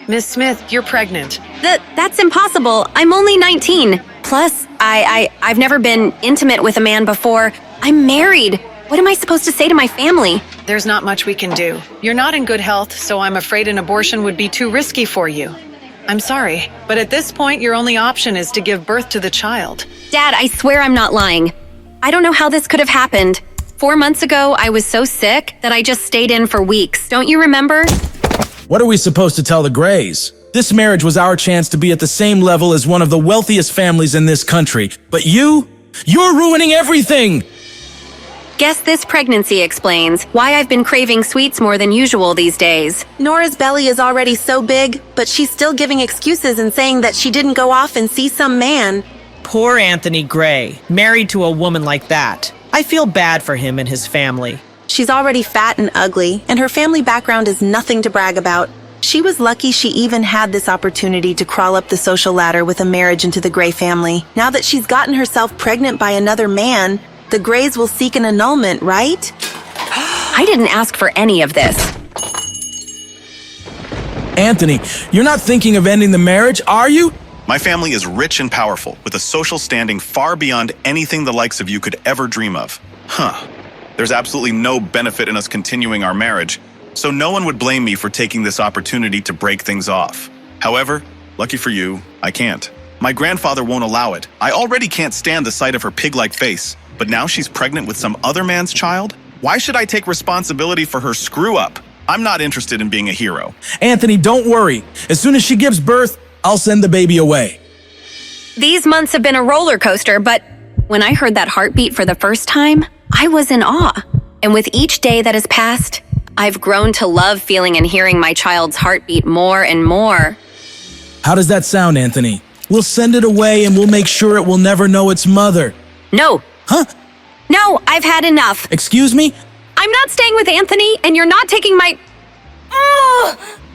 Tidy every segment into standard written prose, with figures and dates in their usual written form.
Miss Smith, you're pregnant. That's impossible. I'm only 19. Plus, I've never been intimate with a man before. I'm married. What am I supposed to say to my family? There's not much we can do. You're not in good health, so I'm afraid an abortion would be too risky for you. I'm sorry, but at this point, your only option is to give birth to the child. Dad, I swear I'm not lying. I don't know how this could have happened. 4 months ago, I was so sick that I just stayed in for weeks. Don't you remember? What are we supposed to tell the Grays? This marriage was our chance to be at the same level as one of the wealthiest families in this country. But you're ruining everything! Guess this pregnancy explains why I've been craving sweets more than usual these days. Nora's belly is already so big, but she's still giving excuses and saying that she didn't go off and see some man. Poor Anthony Gray, married to a woman like that. I feel bad for him and his family. She's already fat and ugly, and her family background is nothing to brag about. She was lucky she even had this opportunity to crawl up the social ladder with a marriage into the Gray family. Now that she's gotten herself pregnant by another man, the Grays will seek an annulment, right? I didn't ask for any of this. Anthony, you're not thinking of ending the marriage, are you? My family is rich and powerful, with a social standing far beyond anything the likes of you could ever dream of. There's absolutely no benefit in us continuing our marriage, so no one would blame me for taking this opportunity to break things off. However, lucky for you, I can't. My grandfather won't allow it. I already can't stand the sight of her pig-like face, but now she's pregnant with some other man's child? Why should I take responsibility for her screw-up? I'm not interested in being a hero. Anthony, don't worry. As soon as she gives birth, I'll send the baby away. These months have been a roller coaster, but when I heard that heartbeat for the first time, I was in awe. And with each day that has passed, I've grown to love feeling and hearing my child's heartbeat more and more. How does that sound, Anthony? We'll send it away and we'll make sure it will never know its mother. No. Huh? No, I've had enough. Excuse me? I'm not staying with Anthony, and you're not taking my...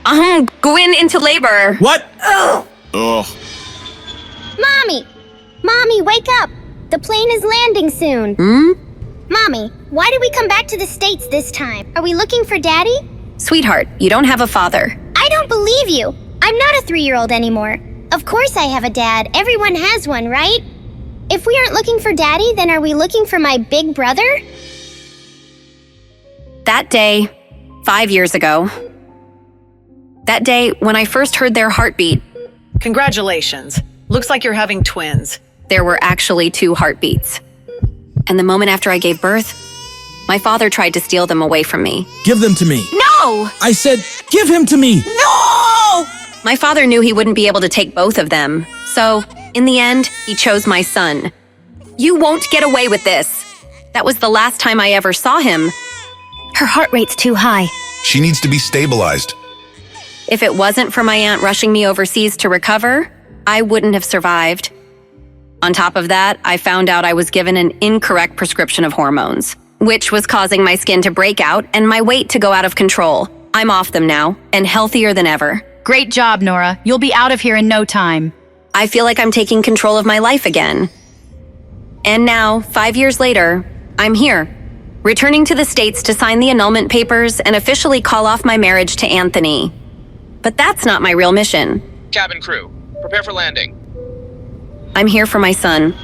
I'm going into labor. What? Ugh. Mommy, wake up! The plane is landing soon. Mommy, why did we come back to the States this time? Are we looking for Daddy? Sweetheart, you don't have a father. I don't believe you. I'm not a 3-year-old anymore. Of course I have a dad. Everyone has one, right? If we aren't looking for Daddy, then are we looking for my big brother? That day, 5 years ago, that day when I first heard their heartbeat, Congratulations. Looks like you're having twins. there were actually 2 heartbeats. And the moment after I gave birth, my father tried to steal them away from me. Give them to me. No! I said, give him to me. No! My father knew he wouldn't be able to take both of them. So, in the end, he chose my son. You won't get away with this. That was the last time I ever saw him. Her heart rate's too high. She needs to be stabilized. If it wasn't for my aunt rushing me overseas to recover, I wouldn't have survived. On top of that, I found out I was given an incorrect prescription of hormones, which was causing my skin to break out and my weight to go out of control. I'm off them now, and healthier than ever. Great job, Nora. You'll be out of here in no time. I feel like I'm taking control of my life again. And now, 5 years later, I'm here, returning to the States to sign the annulment papers and officially call off my marriage to Anthony. But that's not my real mission. Cabin crew, prepare for landing. I'm here for my son.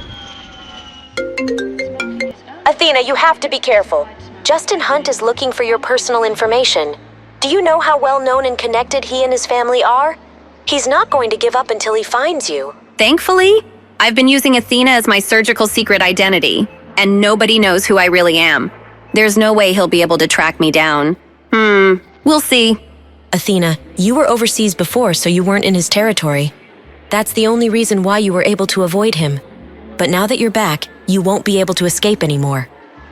Athena, you have to be careful. Justin Hunt is looking for your personal information. Do you know how well known and connected he and his family are? He's not going to give up until he finds you. Thankfully, I've been using Athena as my surgical secret identity, and nobody knows who I really am. There's no way he'll be able to track me down. We'll see. Athena, you were overseas before, so you weren't in his territory. That's the only reason why you were able to avoid him. But now that you're back, you won't be able to escape anymore.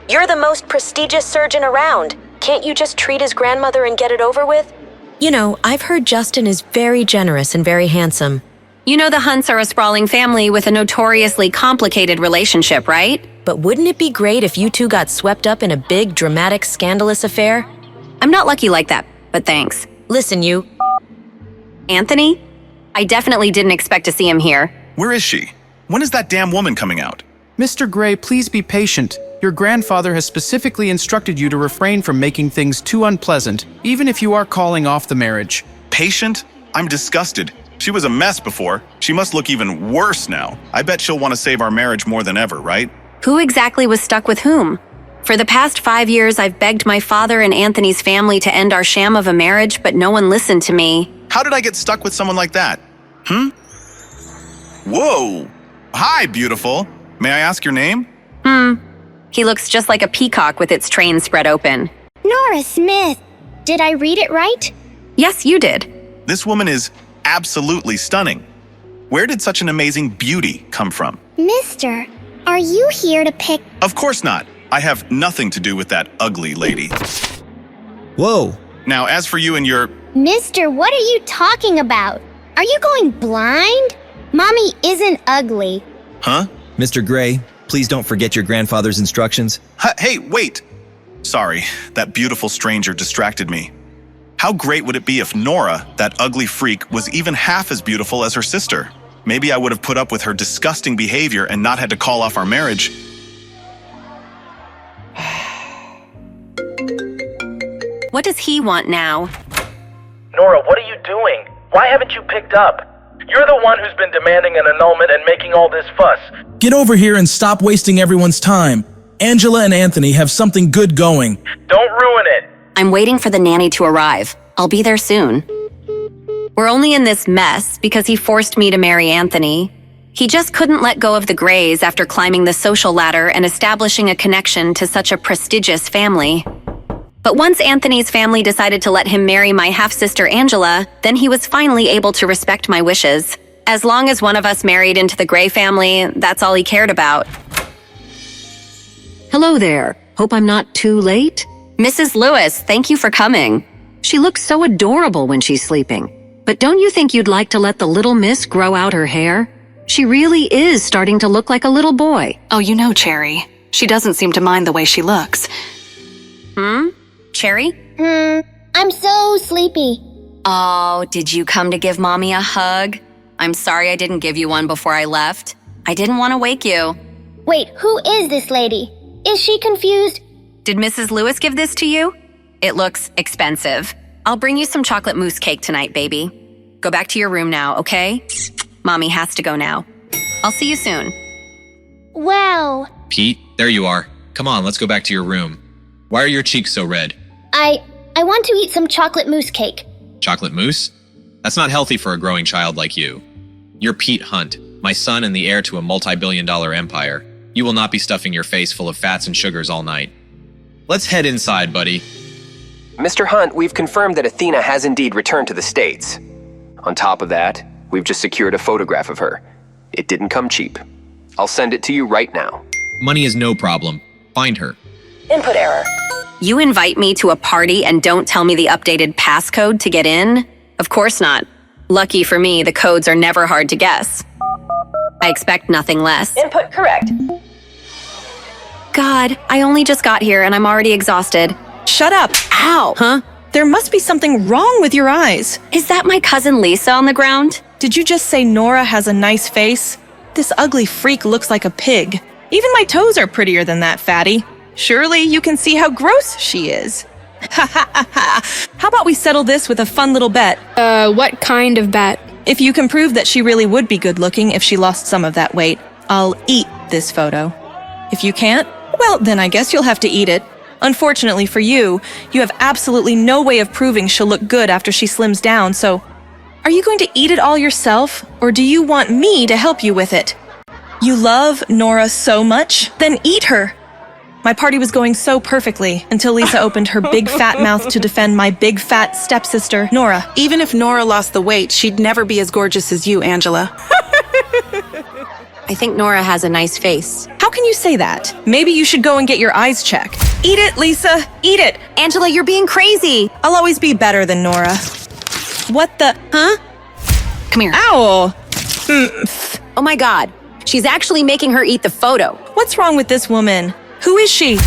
You're the most prestigious surgeon around. Can't you just treat his grandmother and get it over with? You know, I've heard Justin is very generous and very handsome. You know the Hunts are a sprawling family with a notoriously complicated relationship, right? But wouldn't it be great if you two got swept up in a big, dramatic, scandalous affair? I'm not lucky like that, but thanks. Listen, you... Anthony? I definitely didn't expect to see him here. Where is she? When is that damn woman coming out? Mr. Gray, please be patient. Your grandfather has specifically instructed you to refrain from making things too unpleasant, even if you are calling off the marriage. Patient? I'm disgusted. She was a mess before. She must look even worse now. I bet she'll want to save our marriage more than ever, right? Who exactly was stuck with whom? For the past 5 years, I've begged my father and Anthony's family to end our sham of a marriage, but no one listened to me. How did I get stuck with someone like that? Whoa! Hi, beautiful. May I ask your name? He looks just like a peacock with its train spread open. Nora Smith. Did I read it right? Yes, you did. This woman is absolutely stunning. Where did such an amazing beauty come from? Mister, are you here to pick? Of course not. I have nothing to do with that ugly lady. Whoa. Now, as for you and your... Mister, what are you talking about? Are you going blind? Mommy isn't ugly. Huh? Mr. Gray, please don't forget your grandfather's instructions. Hey, wait! Sorry, that beautiful stranger distracted me. How great would it be if Nora, that ugly freak, was even half as beautiful as her sister? Maybe I would have put up with her disgusting behavior and not had to call off our marriage. What does he want now? Nora, what are you doing? Why haven't you picked up? You're the one who's been demanding an annulment and making all this fuss. Get over here and stop wasting everyone's time. Angela and Anthony have something good going. Don't ruin it. I'm waiting for the nanny to arrive. I'll be there soon. We're only in this mess because he forced me to marry Anthony. He just couldn't let go of the Grays after climbing the social ladder and establishing a connection to such a prestigious family. But once Anthony's family decided to let him marry my half-sister Angela, then he was finally able to respect my wishes. As long as one of us married into the Gray family, that's all he cared about. Hello there. Hope I'm not too late. Mrs. Lewis, thank you for coming. She looks so adorable when she's sleeping. But don't you think you'd like to let the little miss grow out her hair? She really is starting to look like a little boy. Oh, you know, Cherry. She doesn't seem to mind the way she looks. Cherry? I'm so sleepy. Oh, did you come to give Mommy a hug? I'm sorry I didn't give you one before I left. I didn't want to wake you. Wait, who is this lady? Is she confused? Did Mrs. Lewis give this to you? It looks expensive. I'll bring you some chocolate mousse cake tonight, baby. Go back to your room now, okay? Mommy has to go now. I'll see you soon. Wow. Pete, there you are. Come on, let's go back to your room. Why are your cheeks so red? I want to eat some chocolate mousse cake. Chocolate mousse? That's not healthy for a growing child like you. You're Pete Hunt, my son and the heir to a multi-billion-dollar empire. You will not be stuffing your face full of fats and sugars all night. Let's head inside, buddy. Mr. Hunt, we've confirmed that Athena has indeed returned to the States. On top of that, we've just secured a photograph of her. It didn't come cheap. I'll send it to you right now. Money is no problem. Find her. Input error. You invite me to a party and don't tell me the updated passcode to get in? Of course not. Lucky for me, the codes are never hard to guess. I expect nothing less. Input correct. God, I only just got here and I'm already exhausted. Shut up. Ow. Huh? There must be something wrong with your eyes. Is that my cousin Lisa on the ground? Did you just say Nora has a nice face? This ugly freak looks like a pig. Even my toes are prettier than that, fatty. Surely you can see how gross she is. Ha ha ha ha. How about we settle this with a fun little bet? What kind of bet? If you can prove that she really would be good looking if she lost some of that weight, I'll eat this photo. If you can't, well, then I guess you'll have to eat it. Unfortunately for you, you have absolutely no way of proving she'll look good after she slims down, so are you going to eat it all yourself, or do you want me to help you with it? You love Nora so much? Then eat her! My party was going so perfectly until Lisa opened her big fat mouth to defend my big fat stepsister, Nora. Even if Nora lost the weight, she'd never be as gorgeous as you, Angela. I think Nora has a nice face. How can you say that? Maybe you should go and get your eyes checked. Eat it, Lisa! Eat it! Angela, you're being crazy! I'll always be better than Nora. What the... Huh? Come here. Ow! Oh my God. She's actually making her eat the photo. What's wrong with this woman? Who is she?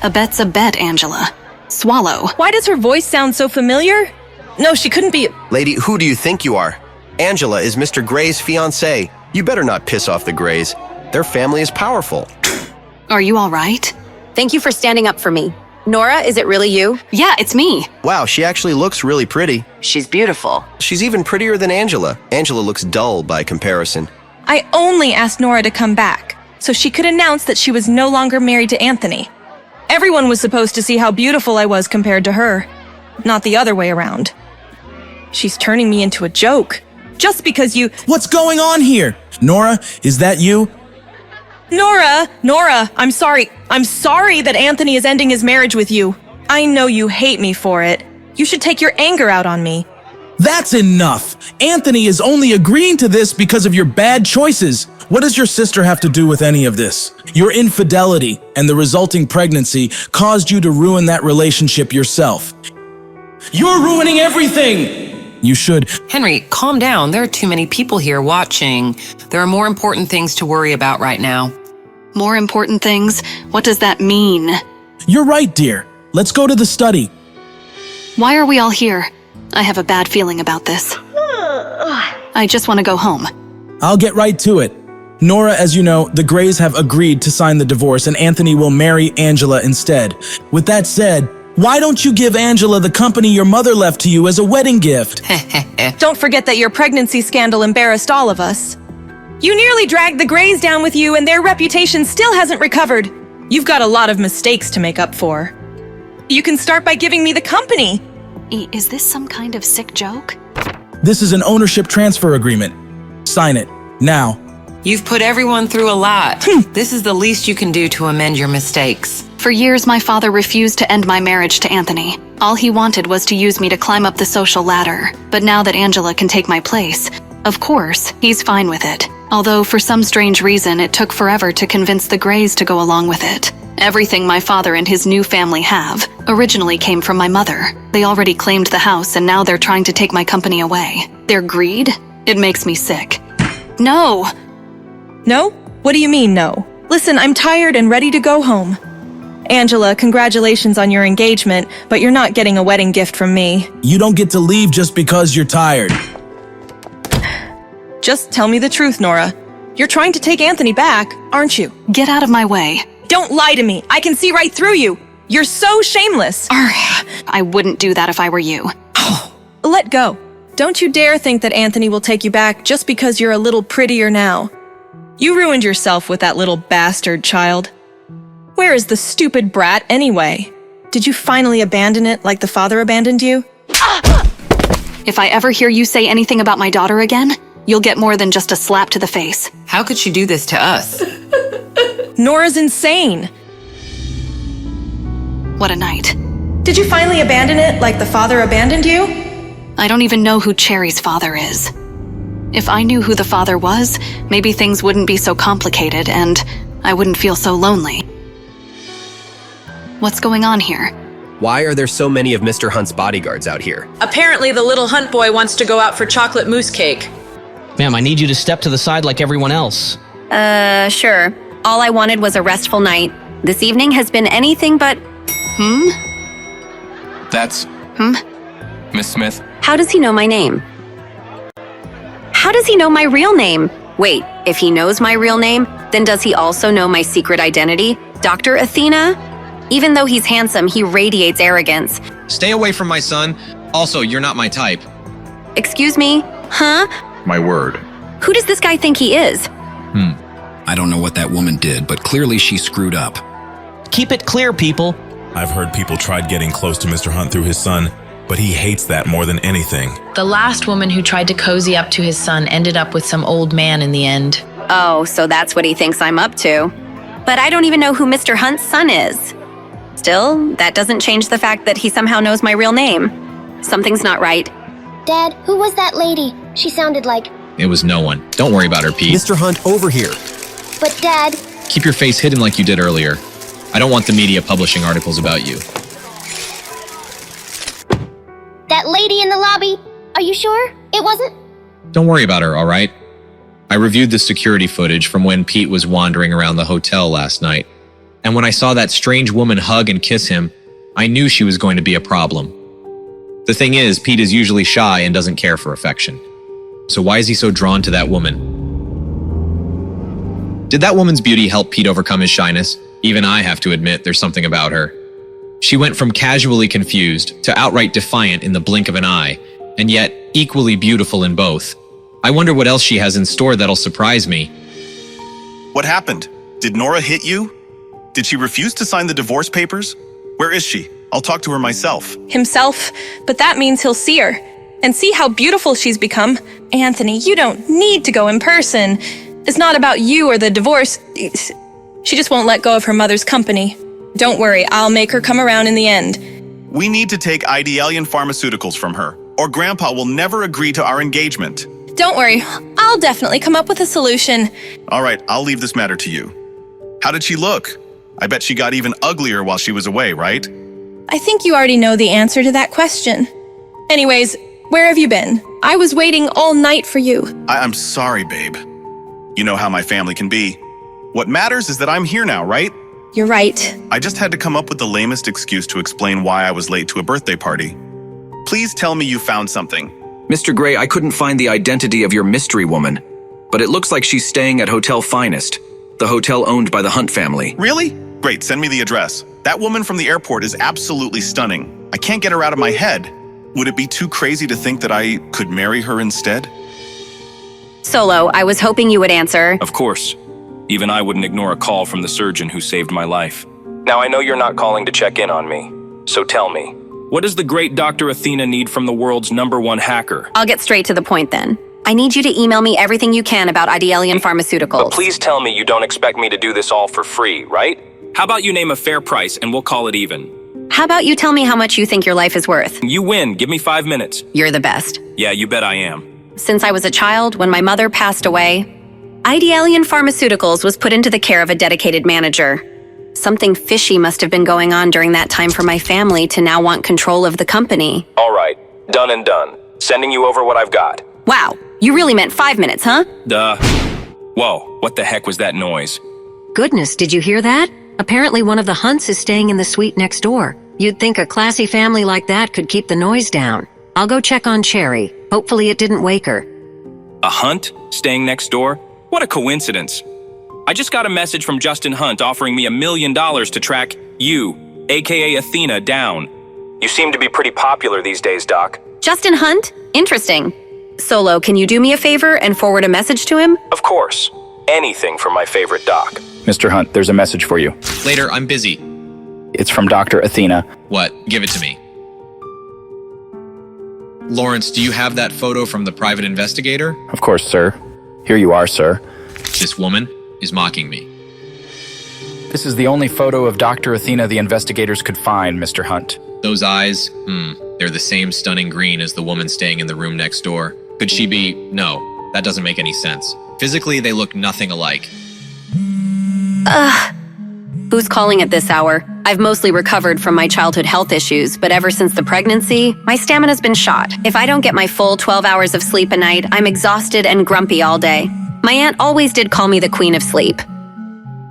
A bet's a bet, Angela. Swallow. Why does her voice sound so familiar? No, she couldn't be... Lady, who do you think you are? Angela is Mr. Gray's fiancée. You better not piss off the Grays. Their family is powerful. Are you all right? Thank you for standing up for me. Nora, is it really you? Yeah, it's me. Wow, she actually looks really pretty. She's beautiful. She's even prettier than Angela. Angela looks dull by comparison. I only asked Nora to come back, so she could announce that she was no longer married to Anthony. Everyone was supposed to see how beautiful I was compared to her, not the other way around. She's turning me into a joke, just because you— What's going on here? Nora, is that you? Nora, I'm sorry. I'm sorry that Anthony is ending his marriage with you. I know you hate me for it. You should take your anger out on me. That's enough. Anthony is only agreeing to this because of your bad choices. What does your sister have to do with any of this? Your infidelity and the resulting pregnancy caused you to ruin that relationship yourself. You're ruining everything! You should. Henry, calm down. There are too many people here watching. There are more important things to worry about right now. More important things? What does that mean? You're right, dear. Let's go to the study. Why are we all here? I have a bad feeling about this. I just want to go home. I'll get right to it. Nora, as you know, the Grays have agreed to sign the divorce and Anthony will marry Angela instead. With that said, why don't you give Angela the company your mother left to you as a wedding gift? Don't forget that your pregnancy scandal embarrassed all of us. You nearly dragged the Grays down with you and their reputation still hasn't recovered. You've got a lot of mistakes to make up for. You can start by giving me the company. Is this some kind of sick joke? This is an ownership transfer agreement. Sign it, now. You've put everyone through a lot. This is the least you can do to amend your mistakes. For years, my father refused to end my marriage to Anthony. All he wanted was to use me to climb up the social ladder. But now that Angela can take my place, of course, he's fine with it. Although for some strange reason, it took forever to convince the Grays to go along with it. Everything my father and his new family have originally came from my mother. They already claimed the house and now they're trying to take my company away. Their greed? It makes me sick. No! No? What do you mean, no? Listen, I'm tired and ready to go home. Angela, congratulations on your engagement, but you're not getting a wedding gift from me. You don't get to leave just because you're tired. Just tell me the truth, Nora. You're trying to take Anthony back, aren't you? Get out of my way. Don't lie to me. I can see right through you. You're so shameless. I wouldn't do that if I were you. Let go. Don't you dare think that Anthony will take you back just because you're a little prettier now. You ruined yourself with that little bastard child. Where is the stupid brat anyway? Did you finally abandon it like the father abandoned you? If I ever hear you say anything about my daughter again, you'll get more than just a slap to the face. How could she do this to us? Nora's insane. What a night. Did you finally abandon it like the father abandoned you? I don't even know who Cherry's father is. If I knew who the father was, maybe things wouldn't be so complicated and I wouldn't feel so lonely. What's going on here? Why are there so many of Mr. Hunt's bodyguards out here? Apparently the little Hunt boy wants to go out for chocolate mousse cake. Ma'am, I need you to step to the side like everyone else. Sure. All I wanted was a restful night. This evening has been anything but... That's... Miss Smith? How does he know my name? How does he know my real name? Wait, if he knows my real name, then does he also know my secret identity? Dr. Athena? Even though he's handsome, he radiates arrogance. Stay away from my son. Also, you're not my type. Excuse me? Huh? My word. Who does this guy think he is? I don't know what that woman did, but clearly she screwed up. Keep it clear, people. I've heard people tried getting close to Mr. Hunt through his son, but he hates that more than anything. The last woman who tried to cozy up to his son ended up with some old man in the end. Oh, so that's what he thinks I'm up to. But I don't even know who Mr. Hunt's son is. Still, that doesn't change the fact that he somehow knows my real name. Something's not right. Dad, who was that lady? She sounded like... It was no one. Don't worry about her, Pete. Mr. Hunt, over here. But Dad... Keep your face hidden like you did earlier. I don't want the media publishing articles about you. That lady in the lobby? Are you sure? It wasn't? Don't worry about her, all right? I reviewed the security footage from when Pete was wandering around the hotel last night. And when I saw that strange woman hug and kiss him, I knew she was going to be a problem. The thing is, Pete is usually shy and doesn't care for affection. So why is he so drawn to that woman? Did that woman's beauty help Pete overcome his shyness? Even I have to admit there's something about her. She went from casually confused to outright defiant in the blink of an eye, and yet equally beautiful in both. I wonder what else she has in store that'll surprise me. What happened? Did Nora hit you? Did she refuse to sign the divorce papers? Where is she? I'll talk to her myself. Himself, but that means he'll see her. And see how beautiful she's become. Anthony, you don't need to go in person. It's not about you or the divorce. She just won't let go of her mother's company. Don't worry, I'll make her come around in the end. We need to take Idealian Pharmaceuticals from her, or Grandpa will never agree to our engagement. Don't worry, I'll definitely come up with a solution. All right, I'll leave this matter to you. How did she look? I bet she got even uglier while she was away, right? I think you already know the answer to that question. Anyways, where have you been? I was waiting all night for you. I'm sorry, babe. You know how my family can be. What matters is that I'm here now, right? You're right. I just had to come up with the lamest excuse to explain why I was late to a birthday party. Please tell me you found something. Mr. Gray, I couldn't find the identity of your mystery woman, but it looks like she's staying at Hotel Finest, the hotel owned by the Hunt family. Really? Great, send me the address. That woman from the airport is absolutely stunning. I can't get her out of my head. Would it be too crazy to think that I could marry her instead? Solo, I was hoping you would answer. Of course. Even I wouldn't ignore a call from the surgeon who saved my life. Now, I know you're not calling to check in on me, so tell me, what does the great Dr. Athena need from the world's #1 hacker? I'll get straight to the point then. I need you to email me everything you can about Idealian Pharmaceuticals. But please tell me you don't expect me to do this all for free, right? How about you name a fair price and we'll call it even? How about you tell me how much you think your life is worth? You win. Give me 5 minutes. You're the best. Yeah, you bet I am. Since I was a child, when my mother passed away, Idealian Pharmaceuticals was put into the care of a dedicated manager. Something fishy must have been going on during that time for my family to now want control of the company. All right. Done and done. Sending you over what I've got. Wow, you really meant 5 minutes, huh? Duh. Whoa, what the heck was that noise? Goodness, did you hear that? Apparently one of the Hunts is staying in the suite next door. You'd think a classy family like that could keep the noise down. I'll go check on Cherry. Hopefully it didn't wake her. A Hunt? Staying next door? What a coincidence. I just got a message from Justin Hunt offering me $1 million to track you, aka Athena, down. You seem to be pretty popular these days, Doc. Justin Hunt? Interesting. Solo, can you do me a favor and forward a message to him? Of course. Anything for my favorite Doc. Mr. Hunt, there's a message for you. Later, I'm busy. It's from Dr. Athena. What? Give it to me. Lawrence, do you have that photo from the private investigator? Of course, sir. Here you are, sir. This woman is mocking me. This is the only photo of Dr. Athena the investigators could find, Mr. Hunt. Those eyes, they're the same stunning green as the woman staying in the room next door. Could she be? No, that doesn't make any sense. Physically, they look nothing alike. Who's calling at this hour? I've mostly recovered from my childhood health issues, but ever since the pregnancy, my stamina's been shot. If I don't get my full 12 hours of sleep a night, I'm exhausted and grumpy all day. My aunt always did call me the Queen of Sleep.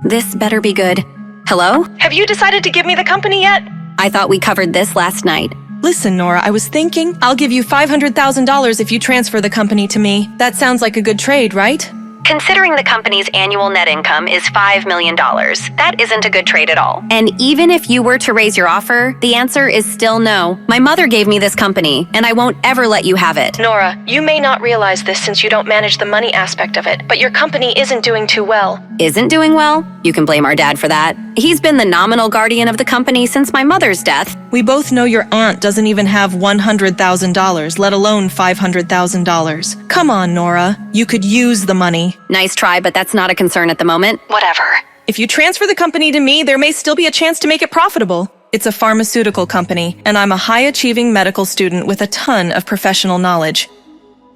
This better be good. Hello? Have you decided to give me the company yet? I thought we covered this last night. Listen, Nora, I was thinking I'll give you $500,000 if you transfer the company to me. That sounds like a good trade, right? Considering the company's annual net income is $5 million, that isn't a good trade at all. And even if you were to raise your offer, the answer is still no. My mother gave me this company, and I won't ever let you have it. Nora, you may not realize this since you don't manage the money aspect of it, but your company isn't doing too well. Isn't doing well? You can blame our dad for that. He's been the nominal guardian of the company since my mother's death. We both know your aunt doesn't even have $100,000, let alone $500,000. Come on, Nora. You could use the money. Nice try, but that's not a concern at the moment. Whatever. If you transfer the company to me, there may still be a chance to make it profitable. It's a pharmaceutical company, and I'm a high-achieving medical student with a ton of professional knowledge.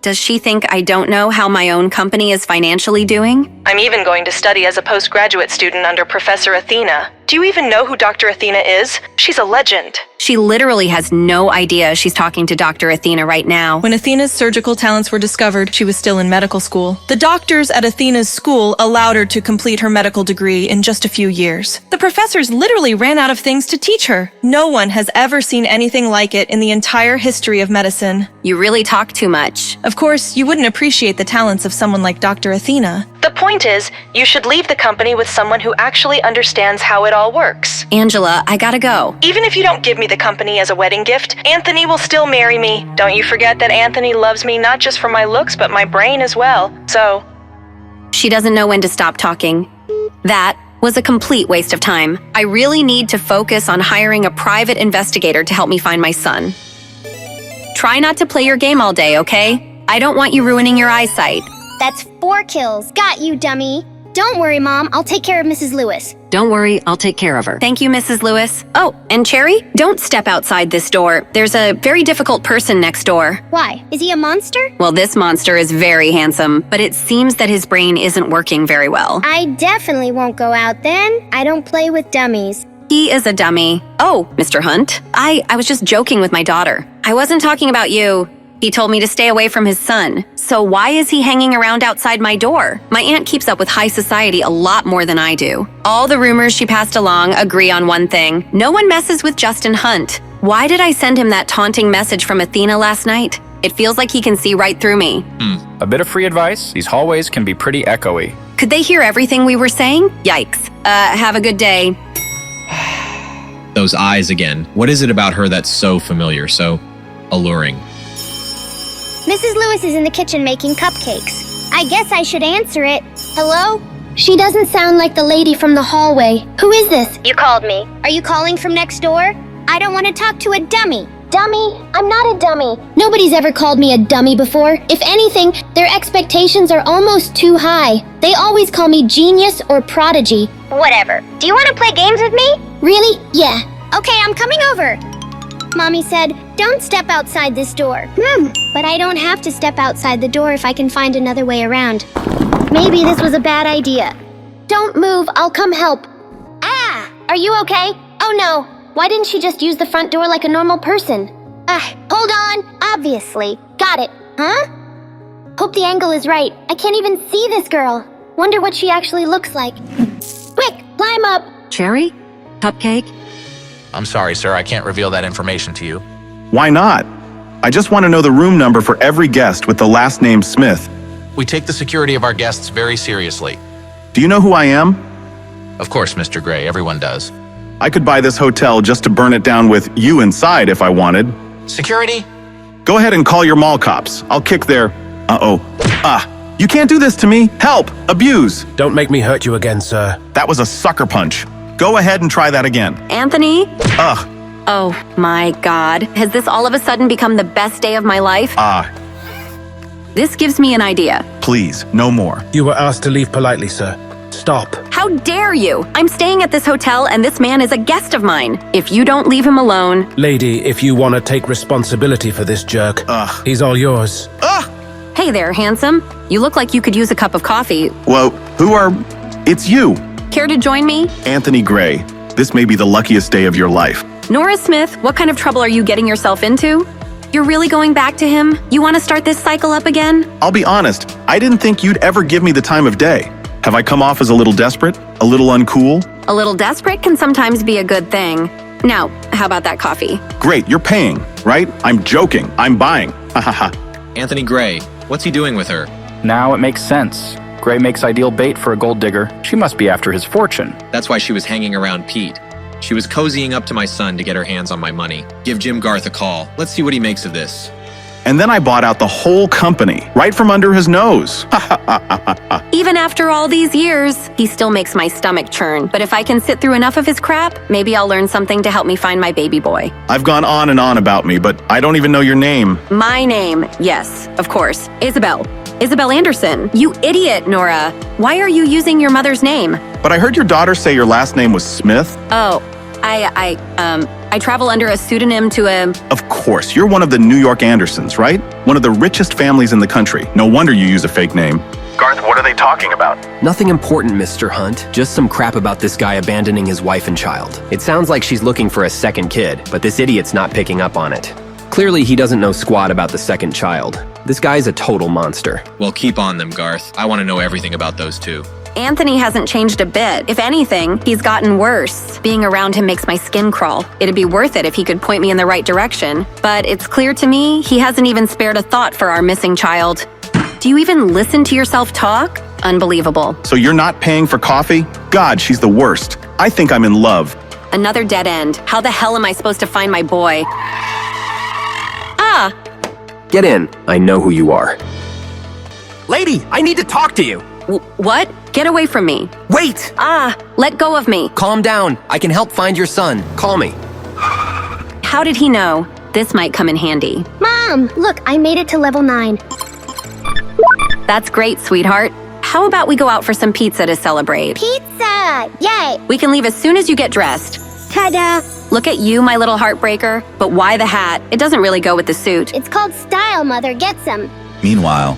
Does she think I don't know how my own company is financially doing? I'm even going to study as a postgraduate student under Professor Athena. Do you even know who Dr. Athena is? She's a legend. She literally has no idea she's talking to Dr. Athena right now. When Athena's surgical talents were discovered, she was still in medical school. The doctors at Athena's school allowed her to complete her medical degree in just a few years. The professors literally ran out of things to teach her. No one has ever seen anything like it in the entire history of medicine. You really talk too much. Of course, you wouldn't appreciate the talents of someone like Dr. Athena. The The point is, you should leave the company with someone who actually understands how it all works. Angela, I gotta go. Even if you don't give me the company as a wedding gift, Anthony will still marry me. Don't you forget that Anthony loves me not just for my looks, but my brain as well. So... She doesn't know when to stop talking. That was a complete waste of time. I really need to focus on hiring a private investigator to help me find my son. Try not to play your game all day, okay? I don't want you ruining your eyesight. That's 4 kills. Got you, dummy. Don't worry, Mom. I'll take care of Mrs. Lewis. Don't worry, I'll take care of her. Thank you, Mrs. Lewis. Oh, and Cherry, don't step outside this door. There's a very difficult person next door. Why? Is he a monster? Well, this monster is very handsome, but it seems that his brain isn't working very well. I definitely won't go out then. I don't play with dummies. He is a dummy. Oh, Mr. Hunt, I was just joking with my daughter. I wasn't talking about you. He told me to stay away from his son. So why is he hanging around outside my door? My aunt keeps up with high society a lot more than I do. All the rumors she passed along agree on one thing. No one messes with Justin Hunt. Why did I send him that taunting message from Athena last night? It feels like he can see right through me. A bit of free advice. These hallways can be pretty echoey. Could they hear everything we were saying? Yikes. Have a good day. Those eyes again. What is it about her that's so familiar, so alluring? Mrs. Lewis is in the kitchen making cupcakes. I guess I should answer it. Hello? She doesn't sound like the lady from the hallway. Who is this? You called me. Are you calling from next door? I don't want to talk to a dummy. Dummy? I'm not a dummy. Nobody's ever called me a dummy before. If anything, their expectations are almost too high. They always call me genius or prodigy. Whatever. Do you want to play games with me? Really? Yeah. Okay, I'm coming over. Mommy said, don't step outside this door. But I don't have to step outside the door if I can find another way around. Maybe this was a bad idea. Don't move, I'll come help. Ah! Are you okay? Oh no. Why didn't she just use the front door like a normal person? Hold on. Obviously. Got it. Huh? Hope the angle is right. I can't even see this girl. Wonder what she actually looks like. Quick, climb up. Cherry? Cupcake? I'm sorry, sir. I can't reveal that information to you. Why not? I just want to know the room number for every guest with the last name Smith. We take the security of our guests very seriously. Do you know who I am? Of course, Mr. Gray. Everyone does. I could buy this hotel just to burn it down with you inside if I wanted. Security? Go ahead and call your mall cops. I'll kick their... You can't do this to me. Help! Abuse! Don't make me hurt you again, sir. That was a sucker punch. Go ahead and try that again. Anthony? Ugh. Oh my God. Has this all of a sudden become the best day of my life? This gives me an idea. Please, no more. You were asked to leave politely, sir. Stop. How dare you? I'm staying at this hotel and this man is a guest of mine. If you don't leave him alone... Lady, if you want to take responsibility for this jerk, he's all yours. Hey there, handsome. You look like you could use a cup of coffee. Whoa, It's you. Care to join me? Anthony Gray. This may be the luckiest day of your life. Nora Smith, what kind of trouble are you getting yourself into? You're really going back to him? You want to start this cycle up again? I'll be honest, I didn't think you'd ever give me the time of day. Have I come off as a little desperate? A little uncool? A little desperate can sometimes be a good thing. Now, how about that coffee? Great, you're paying, right? I'm joking. I'm buying. Ha ha ha. Anthony Gray, what's he doing with her? Now it makes sense. Gray makes ideal bait for a gold digger. She must be after his fortune. That's why she was hanging around Pete. She was cozying up to my son to get her hands on my money. Give Jim Garth a call. Let's see what he makes of this. And then I bought out the whole company, right from under his nose. Even after all these years, he still makes my stomach churn. But if I can sit through enough of his crap, maybe I'll learn something to help me find my baby boy. I've gone on and on about me, but I don't even know your name. My name, yes, of course. Isabel. Isabel Anderson. You idiot, Nora. Why are you using your mother's name? But I heard your daughter say your last name was Smith. Oh, I travel under a pseudonym to a... Of course, you're one of the New York Andersons, right? One of the richest families in the country. No wonder you use a fake name. Garth, what are they talking about? Nothing important, Mr. Hunt. Just some crap about this guy abandoning his wife and child. It sounds like she's looking for a second kid, but this idiot's not picking up on it. Clearly, he doesn't know squat about the second child. This guy's a total monster. Well, keep on them, Garth. I want to know everything about those two. Anthony hasn't changed a bit. If anything, he's gotten worse. Being around him makes my skin crawl. It'd be worth it if he could point me in the right direction. But it's clear to me he hasn't even spared a thought for our missing child. Do you even listen to yourself talk? Unbelievable. So you're not paying for coffee? God, she's the worst. I think I'm in love. Another dead end. How the hell am I supposed to find my boy? Ah! Get in. I know who you are. Lady, I need to talk to you. What? Get away from me. Wait! Ah! Let go of me. Calm down. I can help find your son. Call me. How did he know? This might come in handy. Mom, look, I made it to level 9. That's great, sweetheart. How about we go out for some pizza to celebrate? Pizza! Yay! We can leave as soon as you get dressed. Ta-da! Look at you, my little heartbreaker. But why the hat? It doesn't really go with the suit. It's called style, Mother. Get some. Meanwhile,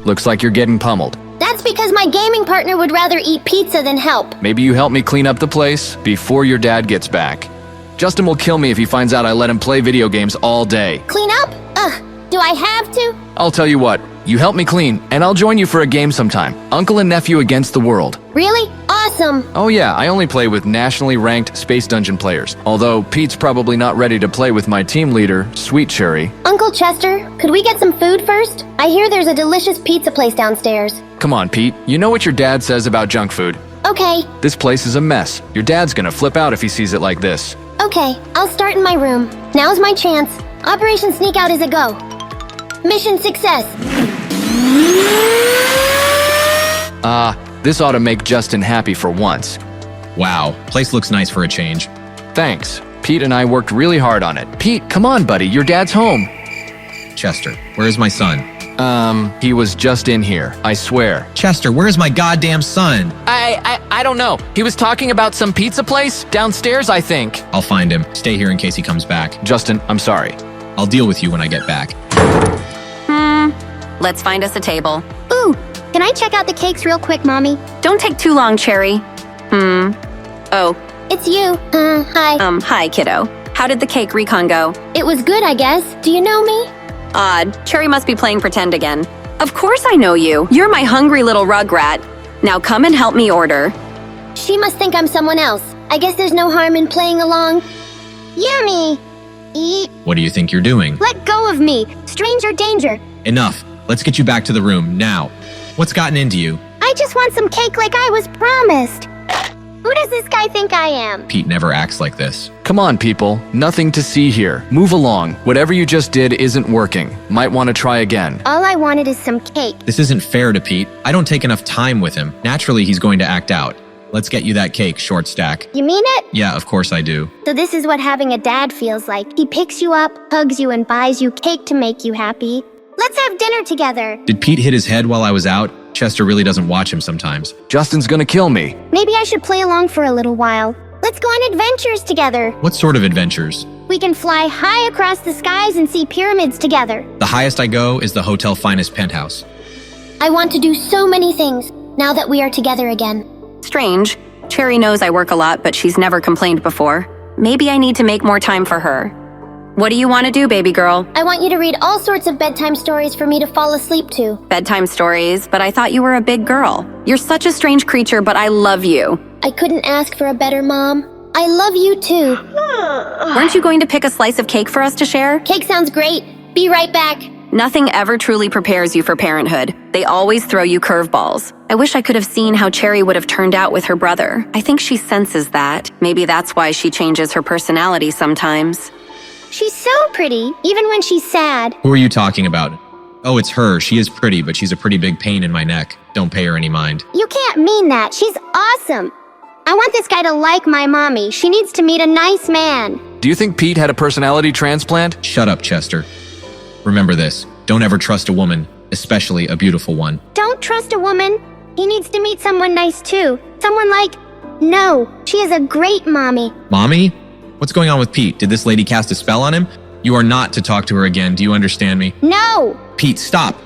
looks like you're getting pummeled. That's because my gaming partner would rather eat pizza than help. Maybe you help me clean up the place before your dad gets back. Justin will kill me if he finds out I let him play video games all day. Clean up? Ugh, do I have to? I'll tell you what, you help me clean, and I'll join you for a game sometime. Uncle and nephew against the world. Really? Awesome. Oh yeah, I only play with nationally ranked Space Dungeon players. Although Pete's probably not ready to play with my team leader, Sweet Cherry. Uncle Chester, could we get some food first? I hear there's a delicious pizza place downstairs. Come on, Pete. You know what your dad says about junk food. Okay. This place is a mess. Your dad's gonna flip out if he sees it like this. Okay, I'll start in my room. Now's my chance. Operation Sneak Out is a go. Mission success. This ought to make Justin happy for once. Wow, place looks nice for a change. Thanks. Pete and I worked really hard on it. Pete, come on, buddy. Your dad's home. Chester, where's my son? He was just in here. I swear. Chester, where's my goddamn son? I don't know. He was talking about some pizza place downstairs, I think. I'll find him. Stay here in case he comes back. Justin, I'm sorry. I'll deal with you when I get back. Let's find us a table. Ooh, can I check out the cakes real quick, Mommy? Don't take too long, Cherry. Oh. It's you. Hi. Hi, kiddo. How did the cake recon go? It was good, I guess. Do you know me? Odd. Cherry must be playing pretend again. Of course I know you. You're my hungry little rugrat. Now come and help me order. She must think I'm someone else. I guess there's no harm in playing along. Yummy! Eat. What do you think you're doing? Let go of me. Stranger danger. Enough. Let's get you back to the room, now. What's gotten into you? I just want some cake like I was promised. Who does this guy think I am? Pete never acts like this. Come on, people. Nothing to see here. Move along. Whatever you just did isn't working. Might want to try again. All I wanted is some cake. This isn't fair to Pete. I don't take enough time with him. Naturally, he's going to act out. Let's get you that cake, short stack. You mean it? Yeah, of course I do. So this is what having a dad feels like. He picks you up, hugs you, and buys you cake to make you happy. Let's have dinner together. Did Pete hit his head while I was out? Chester really doesn't watch him sometimes. Justin's gonna kill me. Maybe I should play along for a little while. Let's go on adventures together. What sort of adventures? We can fly high across the skies and see pyramids together. The highest I go is the hotel finest penthouse. I want to do so many things now that we are together again. Strange. Cherry knows I work a lot, but she's never complained before. Maybe I need to make more time for her. What do you want to do, baby girl? I want you to read all sorts of bedtime stories for me to fall asleep to. Bedtime stories, but I thought you were a big girl. You're such a strange creature, but I love you. I couldn't ask for a better mom. I love you too. Weren't you going to pick a slice of cake for us to share? Cake sounds great. Be right back. Nothing ever truly prepares you for parenthood. They always throw you curveballs. I wish I could have seen how Cherry would have turned out with her brother. I think she senses that. Maybe that's why she changes her personality sometimes. She's so pretty, even when she's sad. Who are you talking about? Oh, it's her. She is pretty, but she's a pretty big pain in my neck. Don't pay her any mind. You can't mean that. She's awesome. I want this guy to like my mommy. She needs to meet a nice man. Do you think Pete had a personality transplant? Shut up, Chester. Remember this. Don't ever trust a woman, especially a beautiful one. Don't trust a woman. He needs to meet someone nice too. Someone like... No, she is a great mommy. Mommy? What's going on with Pete? Did this lady cast a spell on him? You are not to talk to her again. Do you understand me? No! Pete, stop!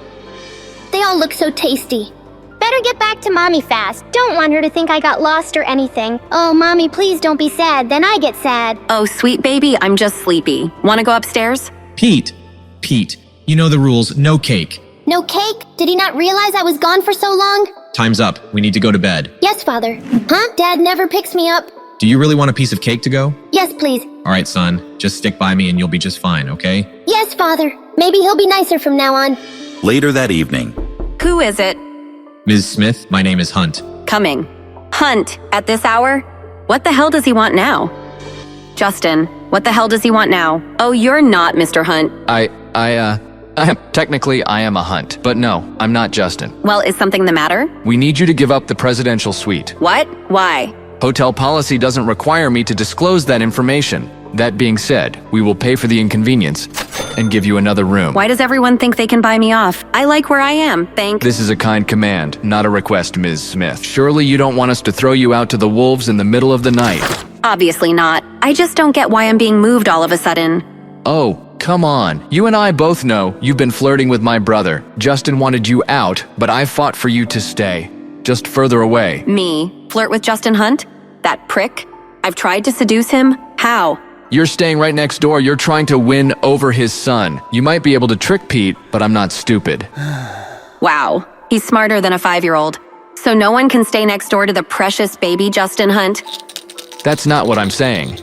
They all look so tasty. Better get back to mommy fast. Don't want her to think I got lost or anything. Oh, mommy, please don't be sad. Then I get sad. Oh, sweet baby, I'm just sleepy. Want to go upstairs? Pete! Pete, you know the rules. No cake. No cake? Did he not realize I was gone for so long? Time's up. We need to go to bed. Yes, Father. Huh? Dad never picks me up. Do you really want a piece of cake to go? Yes, please. All right, son. Just stick by me and you'll be just fine, okay? Yes, Father. Maybe he'll be nicer from now on. Later that evening. Who is it? Ms. Smith, my name is Hunt. Coming. Hunt, at this hour? What the hell does he want now? Justin, what the hell does he want now? Oh, you're not Mr. Hunt. Technically, I am a Hunt, but no, I'm not Justin. Well, is something the matter? We need you to give up the presidential suite. What? Why? Hotel policy doesn't require me to disclose that information. That being said, we will pay for the inconvenience and give you another room. Why does everyone think they can buy me off? I like where I am, thank— This is a kind command, not a request, Ms. Smith. Surely you don't want us to throw you out to the wolves in the middle of the night. Obviously not. I just don't get why I'm being moved all of a sudden. Oh, come on. You and I both know you've been flirting with my brother. Justin wanted you out, but I fought for you to stay. Just further away. Me? Flirt with Justin Hunt? That prick? I've tried to seduce him? How? You're staying right next door. You're trying to win over his son. You might be able to trick Pete, but I'm not stupid. Wow. He's smarter than a 5-year-old. So no one can stay next door to the precious baby Justin Hunt? That's not what I'm saying.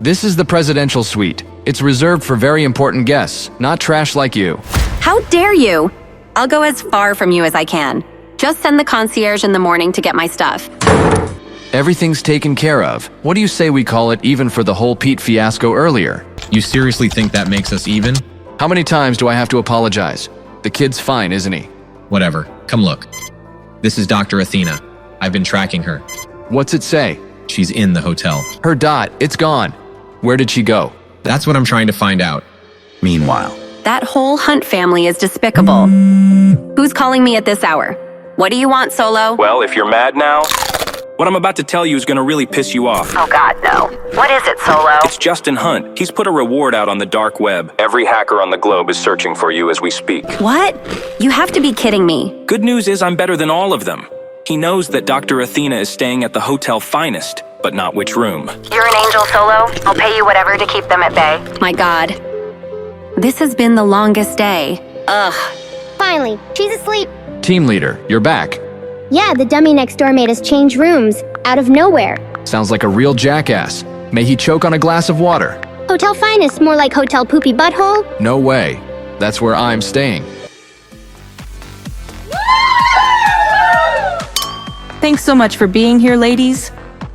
This is the presidential suite. It's reserved for very important guests, not trash like you. How dare you? I'll go as far from you as I can. Just send the concierge in the morning to get my stuff. Everything's taken care of. What do you say we call it even for the whole Pete fiasco earlier? You seriously think that makes us even? How many times do I have to apologize? The kid's fine, isn't he? Whatever. Come look. This is Dr. Athena. I've been tracking her. What's it say? She's in the hotel. Her dot, it's gone. Where did she go? That's what I'm trying to find out. Meanwhile, that whole Hunt family is despicable. Who's calling me at this hour? What do you want, Solo? Well, if you're mad now, what I'm about to tell you is gonna really piss you off. Oh God, no. What is it, Solo? It's Justin Hunt. He's put a reward out on the dark web. Every hacker on the globe is searching for you as we speak. What? You have to be kidding me. Good news is I'm better than all of them. He knows that Dr. Athena is staying at the Hotel Finest, but not which room. You're an angel, Solo. I'll pay you whatever to keep them at bay. My God. This has been the longest day. Ugh. Finally, she's asleep. Team leader, you're back. Yeah, the dummy next door made us change rooms, out of nowhere. Sounds like a real jackass. May he choke on a glass of water. Hotel Finest, more like Hotel Poopy Butthole? No way. That's where I'm staying. Thanks so much for being here, ladies.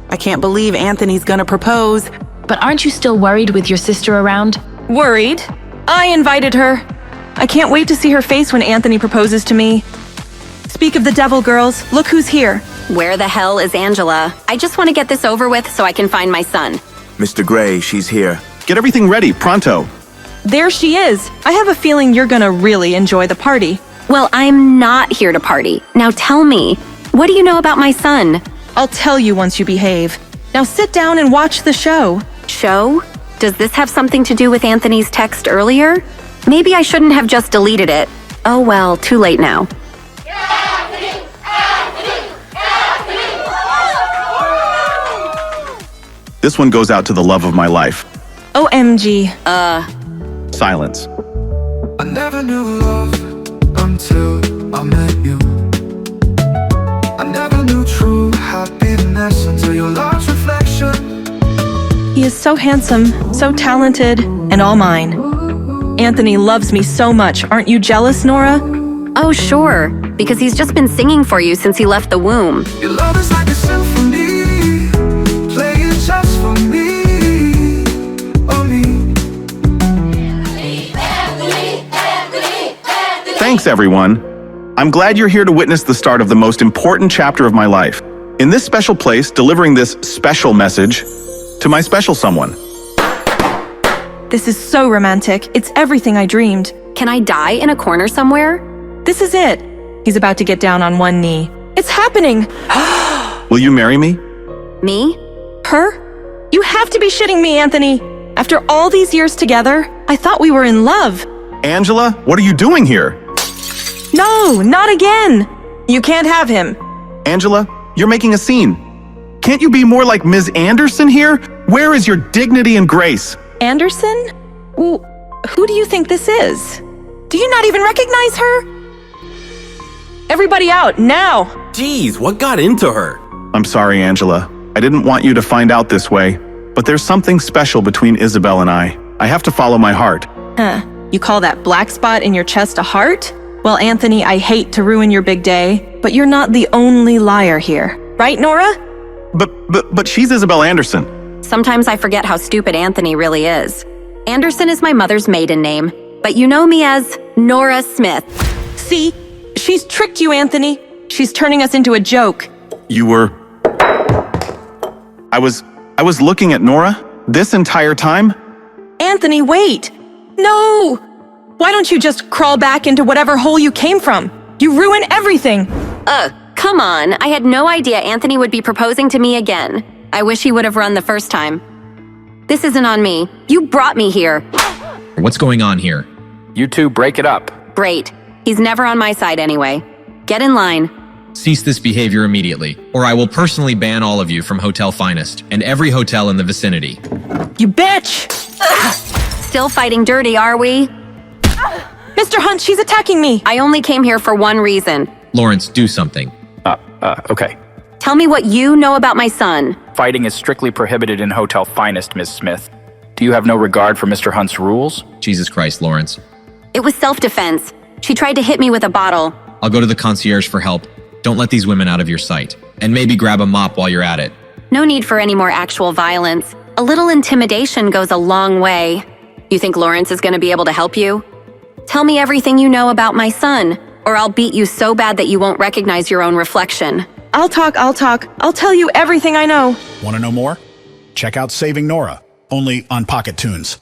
I can't believe Anthony's gonna propose. But aren't you still worried with your sister around? Worried? I invited her. I can't wait to see her face when Anthony proposes to me. Speak of the devil, girls. Look who's here. Where the hell is Angela? I just want to get this over with so I can find my son. Mr. Gray, she's here. Get everything ready, pronto. There she is. I have a feeling you're gonna really enjoy the party. Well, I'm not here to party. Now tell me, what do you know about my son? I'll tell you once you behave. Now sit down and watch the show. Show? Does this have something to do with Anthony's text earlier? Maybe I shouldn't have just deleted it. Oh well, too late now. This one goes out to the love of my life. OMG. Silence. I never knew love until I met you. I never knew true happiness until your love's reflection. He is so handsome, so talented, and all mine. Anthony loves me so much. Aren't you jealous, Nora? Oh, sure, because he's just been singing for you since he left the womb. Your love is like a symphony, playing just for me, oh me. Thanks, everyone. I'm glad you're here to witness the start of the most important chapter of my life. In this special place, delivering this special message to my special someone. This is so romantic. It's everything I dreamed. Can I die in a corner somewhere? This is it. He's about to get down on one knee. It's happening! Will you marry me? Me? Her? You have to be shitting me, Anthony. After all these years together, I thought we were in love. Angela, what are you doing here? No, not again. You can't have him. Angela, you're making a scene. Can't you be more like Ms. Anderson here? Where is your dignity and grace? Anderson? Well, who do you think this is? Do you not even recognize her? Everybody out, now! Jeez, what got into her? I'm sorry, Angela. I didn't want you to find out this way, but there's something special between Isabel and I. I have to follow my heart. Huh. You call that black spot in your chest a heart? Well, Anthony, I hate to ruin your big day, but but you're not the only liar here. Right, Nora? But she's Isabel Anderson. Sometimes I forget how stupid Anthony really is. Anderson is my mother's maiden name, but you know me as Nora Smith. See? She's tricked you, Anthony. She's turning us into a joke. You were... I was looking at Nora this entire time? Anthony, wait! No! Why don't you just crawl back into whatever hole you came from? You ruin everything! Come on. I had no idea Anthony would be proposing to me again. I wish he would have run the first time. This isn't on me. You brought me here. What's going on here? You two break it up. Great. He's never on my side anyway. Get in line. Cease this behavior immediately, or I will personally ban all of you from Hotel Finest and every hotel in the vicinity. You bitch! Still fighting dirty, are we? Mr. Hunt, she's attacking me! I only came here for one reason. Lawrence, do something. Okay. Tell me what you know about my son. Fighting is strictly prohibited in Hotel Finest, Miss Smith. Do you have no regard for Mr. Hunt's rules? Jesus Christ, Lawrence. It was self-defense. She tried to hit me with a bottle. I'll go to the concierge for help. Don't let these women out of your sight. And maybe grab a mop while you're at it. No need for any more actual violence. A little intimidation goes a long way. You think Lawrence is going to be able to help you? Tell me everything you know about my son, or I'll beat you so bad that you won't recognize your own reflection. I'll talk. I'll tell you everything I know. Want to know more? Check out Saving Nora, only on Pocket Tunes.